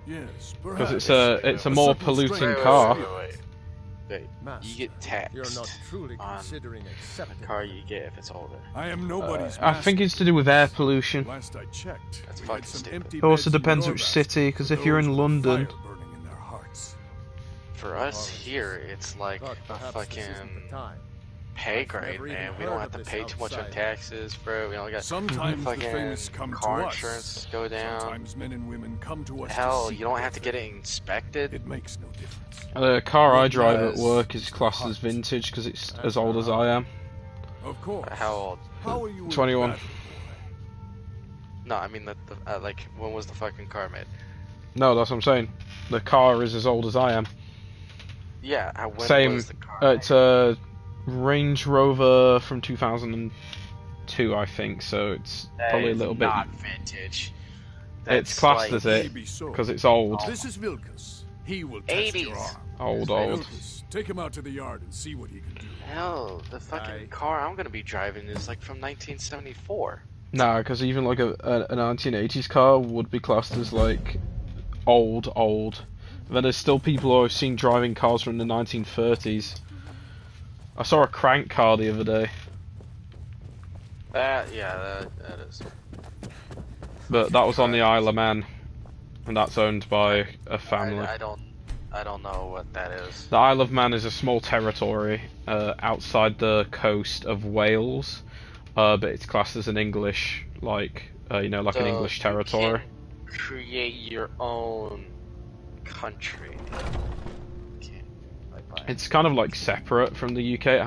Yes, Because it's a more polluting car. Wait, you get taxed You're not truly on considering accepting the car you get if it's older. I am nobody's I think it's to do with air pollution. Last I checked, That's we fucking had some stupid. empty It also beds in depends your which basket city, because for if you're those in with London, fire burning in their hearts. For us here, it's like a fucking pay grade, man. We don't have to pay too much on taxes, bro. We only got Sometimes the fucking famous come car to us. insurance go down. Sometimes men and women come to us. Hell, to you don't have to get it inspected. It makes no difference. the car I drive at work is classed as vintage because it's as old as I am. Of course. How old? How are you? 21. No, I mean like when was the fucking car made? No, that's what I'm saying. The car is as old as I am. Yeah, when Same. was the car It's a Range Rover from 2002, I think. So it's probably a little bit. Not vintage. It's classed as it because it's old. This is Vilkas. He will test your arm. Old. Vilkas, take him out to the yard and see what he can do. Hell, the fucking car I'm gonna be driving is like from 1974. Nah, because even like a 1980s car would be classed as like old. Then there's still people who I've seen driving cars from the 1930s. I saw a crank car the other day. That is. But that was on the Isle of Man, and that's owned by a family. I don't know what that is. The Isle of Man is a small territory outside the coast of Wales, but it's classed as an English, like an English territory. You can create your own country. It's kind of like separate from the UK. It has